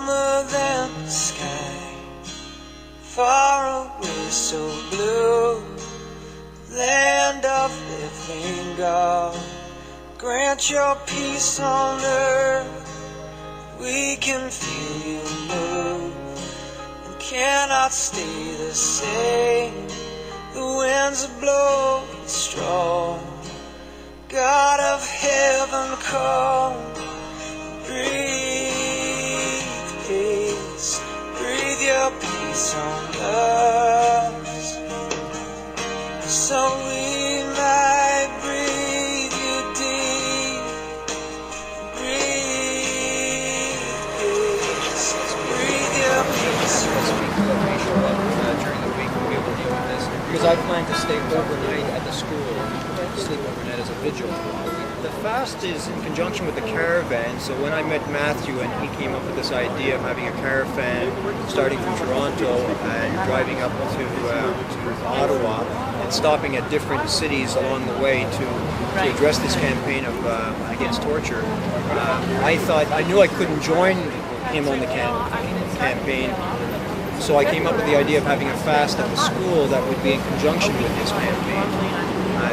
warmer than the sky, far away so blue, land of living God, grant your peace on earth. We can feel you move and cannot stay the same. The winds are blowing strong, God of heaven come. Breathe peace, breathe your peace on us, so we might breathe you deep. Breathe peace, breathe your peace on During the week we'll be able to deal with this, because I plan to stay overnight at the school, sleep overnight as a vigil. The fast is in conjunction with the caravan, so when I met Matthew and he came up with this idea of having a caravan starting from Toronto and driving up to Ottawa and stopping at different cities along the way to address this campaign of against torture, I knew I couldn't join him on the campaign, so I came up with the idea of having a fast at the school that would be in conjunction with this campaign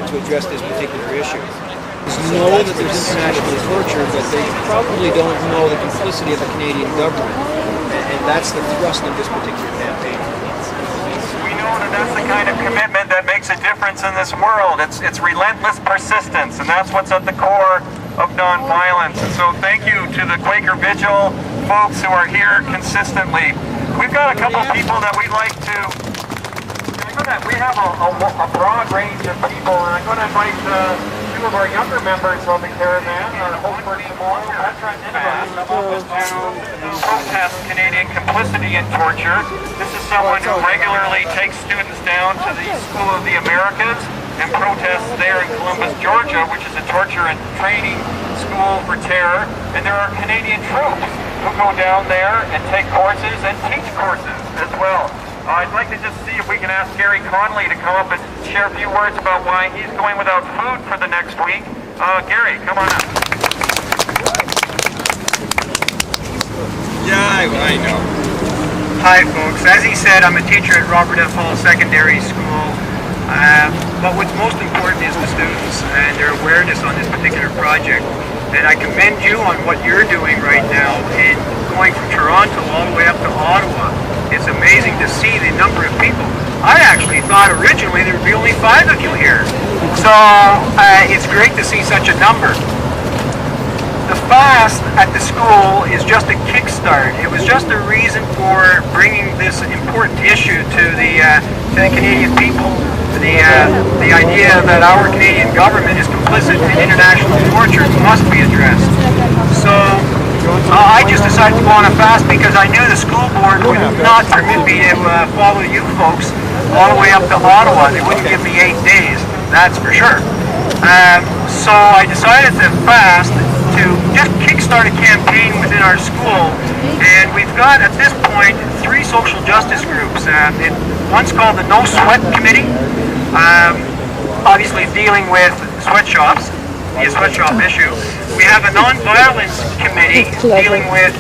to address this particular issue. Know that there's international torture, but they probably don't know the complicity of the Canadian government, and that's the thrust of this particular campaign. We know that that's the kind of commitment that makes a difference in this world. It's relentless persistence, and that's what's at the core of nonviolence. And so thank you to the Quaker Vigil folks who are here consistently. We've got a couple people that we'd like to... We have a broad range of people, and I'm going to invite two of our younger members of the caravan, our Hope for Tomorrow veteran to protest Canadian complicity in torture. This is someone who regularly takes students down to the School of the Americas and protests there in Columbus, Georgia, which is a torture and training school for terror. And there are Canadian troops who go down there and take courses and teach courses as well. I'd like to just see if we can ask Gary Connolly to come up and share a few words about why he's going without food for the next week. Gary, come on up. Yeah, I know. Hi, folks. As he said, I'm a teacher at RFHall Secondary School. But what's most important is the students and their awareness on this particular project. And I commend you on what you're doing right now in going from Toronto all the way up to Ottawa. It's amazing to see the number of people. I actually thought originally there would be only 5 of you here. So it's great to see such a number. The fast at the school is just a kickstart. It was just a reason for bringing this important issue to the Canadian people. The idea that our Canadian government is complicit in international torture must be addressed. So I just decided to go on a fast because I knew the school board would not permit me to follow you folks all the way up to Ottawa. They wouldn't give me 8 days, that's for sure. So I decided to fast to just kickstart a campaign within our school, and we've got at this point 3 social justice groups. One's called the No Sweat Committee, obviously dealing with sweatshops, the sweatshop issue. We have a non-violence committee dealing with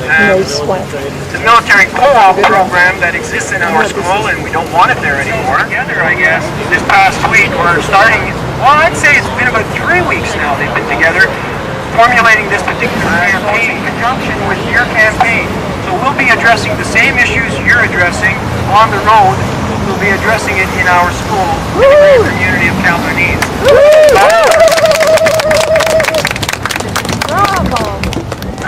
the military co-op program that exists in our school, and we don't want it there anymore. Together, I guess, this past week we're starting, well, I'd say it's been about 3 weeks now they've been together formulating this particular campaign in conjunction with your campaign. So we'll be addressing the same issues you're addressing on the road. We'll be addressing it in our school, in the greater community of Connolly.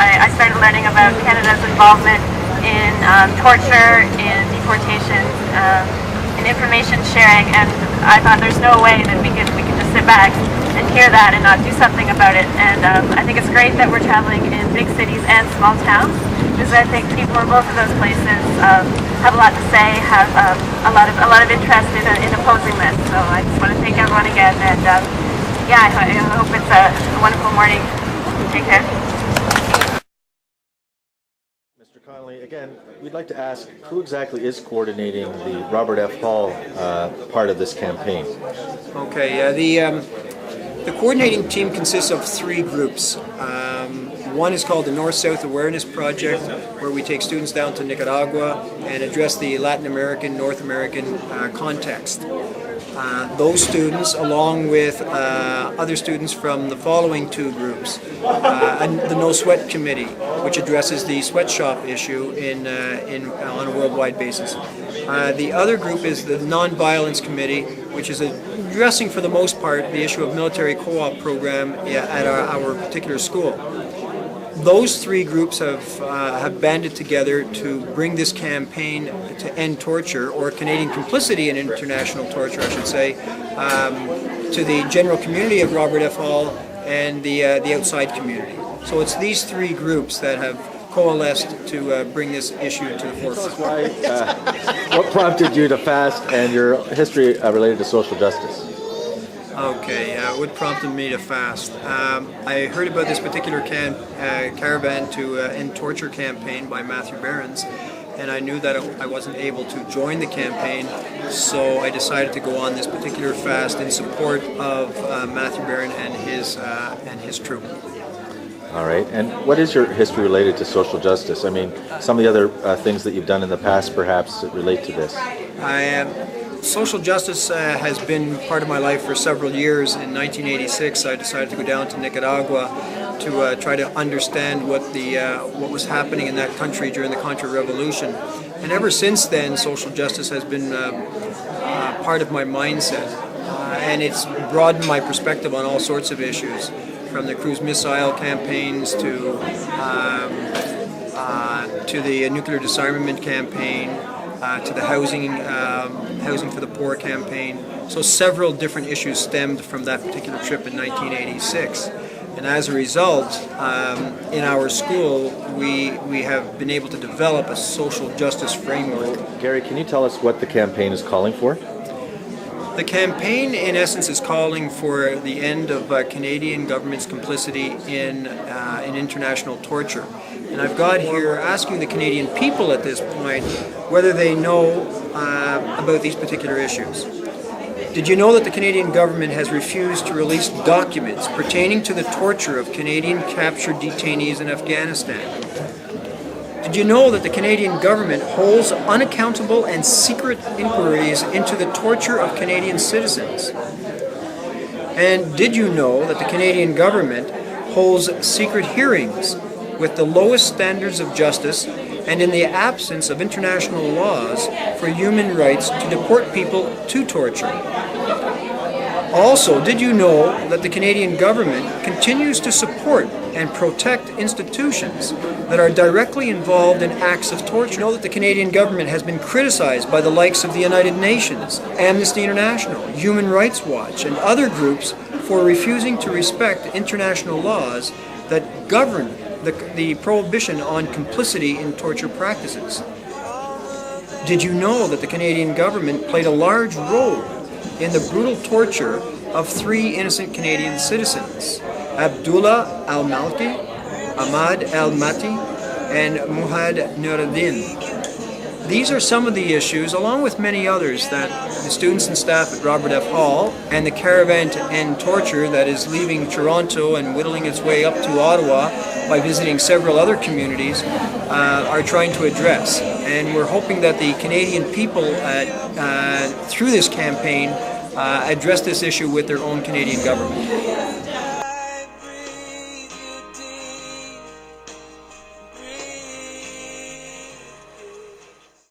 I started learning about Canada's involvement in torture, in deportations, in information sharing, and I thought there's no way that we can just sit back and hear that and not do something about it. And I think it's great that we're traveling in big cities and small towns, because I think people in both of those places have a lot to say, have a lot of interest in opposing this. So I just want to thank everyone again, and yeah, I hope it's a wonderful morning. Take care. Mr. Connolly, again, we'd like to ask who exactly is coordinating the Robert F. Hall part of this campaign? Okay, the coordinating team consists of 3 groups. One is called the North-South Awareness Project, where we take students down to Nicaragua and address the Latin American, North American context. Those students, along with other students from the following two groups, and the No Sweat Committee, which addresses the sweatshop issue on a worldwide basis. The other group is the Non-Violence Committee, which is addressing for the most part the issue of military co-op program at our particular school. Those three groups have banded together to bring this campaign to end torture, or Canadian complicity in international torture, I should say, to the general community of Robert F. Hall and the outside community. So it's these three groups that have coalesced to bring this issue to the forefront. What prompted you to fast, and your history related to social justice? Okay, what prompted me to fast? I heard about this particular Caravan to End Torture campaign by Matthew Behrens, and I knew that I wasn't able to join the campaign, so I decided to go on this particular fast in support of Matthew Behrens and his troop. All right, and what is your history related to social justice? I mean, some of the other things that you've done in the past perhaps relate to this. Social justice has been part of my life for several years. In 1986, I decided to go down to Nicaragua to try to understand what was happening in that country during the Contra Revolution. And ever since then, social justice has been part of my mindset. And it's broadened my perspective on all sorts of issues, from the cruise missile campaigns to the nuclear disarmament campaign, to the housing for the poor campaign. So several different issues stemmed from that particular trip in 1986. And as a result, in our school, we have been able to develop a social justice framework. Gary, can you tell us what the campaign is calling for? The campaign, in essence, is calling for the end of Canadian government's complicity in international torture. And I've got here asking the Canadian people at this point whether they know about these particular issues. Did you know that the Canadian government has refused to release documents pertaining to the torture of Canadian captured detainees in Afghanistan? Did you know that the Canadian government holds unaccountable and secret inquiries into the torture of Canadian citizens? And did you know that the Canadian government holds secret hearings with the lowest standards of justice and in the absence of international laws for human rights to deport people to torture? Also, did you know that the Canadian government continues to support and protect institutions that are directly involved in acts of torture? You know that the Canadian government has been criticized by the likes of the United Nations, Amnesty International, Human Rights Watch, and other groups for refusing to respect international laws that govern the prohibition on complicity in torture practices. Did you know that the Canadian government played a large role in the brutal torture of 3 innocent Canadian citizens, Abdullah Al-Malki, Ahmad Al-Mati, and Muhad Nuruddin? These are some of the issues, along with many others, that the students and staff at Robert F. Hall and the Caravan to End Torture that is leaving Toronto and whittling its way up to Ottawa by visiting several other communities are trying to address. And we're hoping that the Canadian people, through this campaign, address this issue with their own Canadian government.